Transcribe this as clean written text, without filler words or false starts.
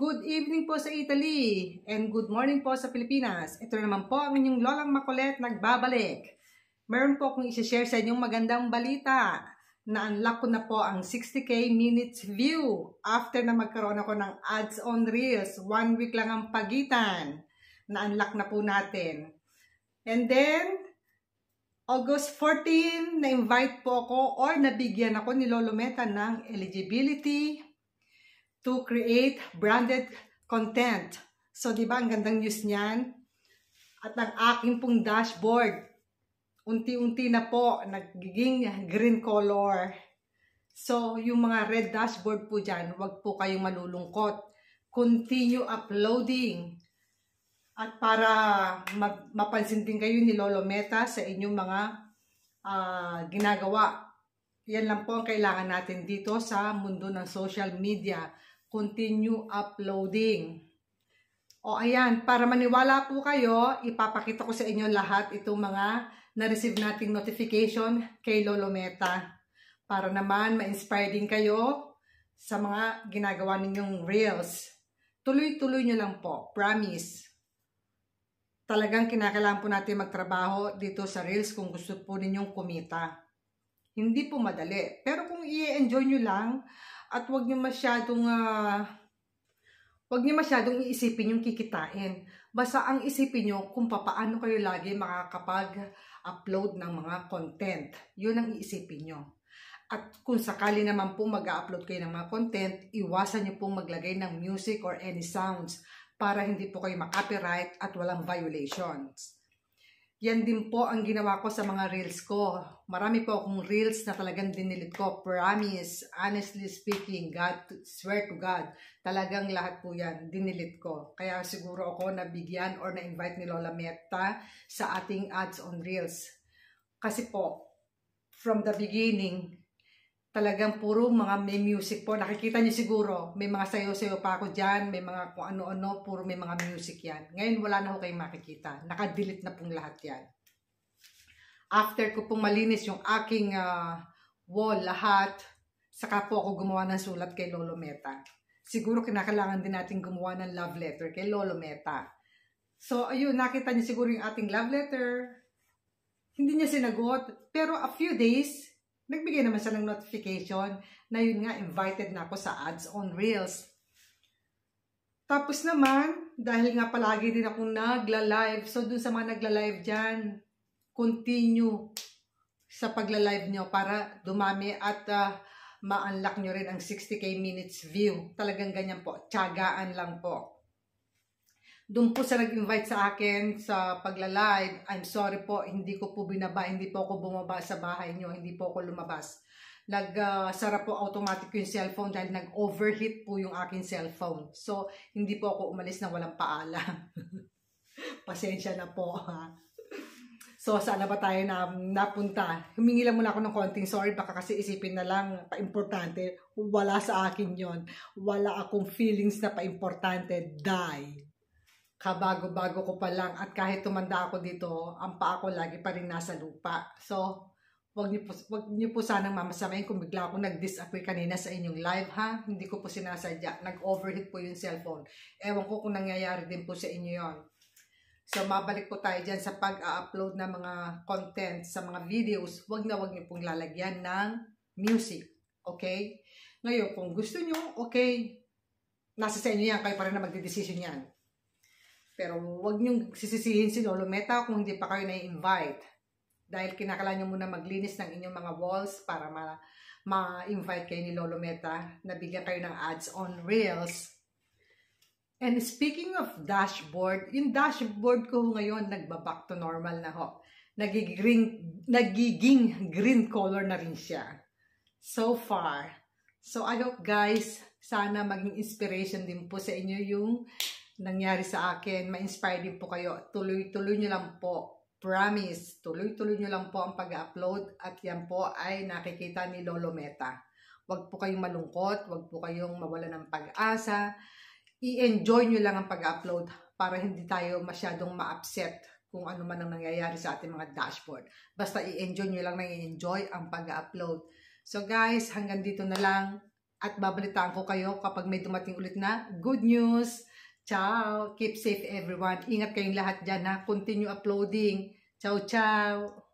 Good evening po sa Italy and good morning po sa Pilipinas. Ito naman po ang inyong Lolang Makulit nagbabalik. Meron po akong i-share sa inyong magandang balita. Na-unlock ko na po ang 60k minutes view after na magkaroon ako ng ads on Reels. 1 week lang ang pagitan. Na-unlock na po natin. And then, August 14, na-invite po ako or nabigyan ako ni Lolo Meta ng eligibility to create branded content. So, di ba, ang gandang news niyan? At ang aking pong dashboard, unti-unti na po, nagiging green color. So, yung mga red dashboard po dyan, wag po kayong malulungkot. Continue uploading. At para mapansin din kayo ni Lolo Meta sa inyong mga ginagawa. Yan lang po ang kailangan natin dito sa mundo ng social media. Continue uploading. O ayan, para maniwala po kayo, ipapakita ko sa inyo lahat itong mga na-receive nating notification kay Lolo Meta. Para naman ma-inspire din kayo sa mga ginagawa ninyong Reels. Tuloy-tuloy nyo lang po. Promise. Talagang kinakailangan po natin magtrabaho dito sa Reels kung gusto po ninyong kumita. Hindi po madali. Pero kung i-enjoy nyo lang at huwag nyo masyadong iisipin yung kikitain. Basta ang isipin nyo kung paano kayo lagi makakapag-upload ng mga content. Yun ang iisipin nyo. At kung sakali naman po mag-upload kayo ng mga content, iwasan nyo pong maglagay ng music or any sounds para hindi po kayo ma-copyright at walang violations. Yan din po ang ginawa ko sa mga reels ko. Marami po akong reels na talagang dinilit ko. Promise, honestly speaking, swear to God, talagang lahat po yan, dinilit ko. Kaya siguro ako nabigyan or na-invite ni Lola Meta sa ating ads on reels. Kasi po, from the beginning, talagang puro mga may music po. Nakikita niyo siguro, may mga sayo-sayo pa ako dyan, may mga kung ano-ano, puro may mga music yan. Ngayon wala na ako kayong makikita. Nakadelete na pong lahat yan. After ko pong malinis yung aking wall lahat, saka po ako gumawa ng sulat kay Lolo Meta. Siguro kinakailangan din natin gumawa ng love letter kay Lolo Meta. So ayun, nakita niyo siguro yung ating love letter. Hindi niya sinagot, pero a few days, nagbigay naman siya ng notification na yun nga, invited na ako sa ads on Reels. Tapos naman, dahil nga palagi din akong nagla-live, so dun sa mga nagla-live dyan, continue sa pagla-live nyo para dumami at ma-unlock nyo rin ang 60k minutes view. Talagang ganyan po, tiyagaan lang po. Doon po sa nag-invite sa akin sa pagla-live, I'm sorry po, hindi ko po binaba, hindi po ako bumaba sa bahay nyo, hindi po ako lumabas. Nagsara po automatic yung cellphone dahil nag-overheat po yung aking cellphone. So, hindi po ako umalis na walang paalam. Pasensya na po, ha. So, saan na ba tayo napunta? Humingi lang muna ako ng konting sorry, baka kasi isipin na lang, pa-importante. Wala sa akin yon. Wala akong feelings na pa-importante. Die. Kabago-bago ko pa lang at kahit tumanda ako dito, ang paa ko lagi pa rin nasa lupa. So, wag niyo po sanang mamasamain kung bigla ako nag-disagree kanina sa inyong live, ha? Hindi ko po sinasadya. Nag-overheat po yung cellphone. Ewan ko kung nangyayari din po sa inyo yon. So, mabalik po tayo dyan sa pag-upload ng mga content sa mga videos. Wag niyo pong lalagyan ng music. Okay? Ngayon, kung gusto niyo, okay, nasa sa inyo yan. Kayo pa rin na magdidesisyon yan. Pero huwag niyong sisisihin si Lolo Meta kung hindi pa kayo na-invite. Dahil kinakailangan niyo muna maglinis ng inyong mga walls para ma-invite kayo ni Lolo Meta. Nabigyan kayo ng ads on Reels. And speaking of dashboard, yung dashboard ko ngayon nagba-back to normal na ho. Nagiging green color na rin siya. So far. So I hope guys, sana maging inspiration din po sa inyo yung nangyari sa akin, ma-inspire din po kayo. Tuloy-tuloy nyo lang po. Promise, tuloy-tuloy nyo lang po ang pag-upload at yan po ay nakikita ni Lolo Meta. Huwag po kayong malungkot, huwag po kayong mawala ng pag-asa. I-enjoy nyo lang ang pag-upload para hindi tayo masyadong ma-upset kung ano man ang nangyayari sa ating mga dashboard. Basta i-enjoy nyo lang na i-enjoy ang pag-upload. So guys, hanggang dito na lang. At babalitaan ko kayo kapag may dumating ulit na good news. Ciao! Keep safe everyone. Ingat kayong lahat dyan ha. Continue uploading. Ciao, ciao!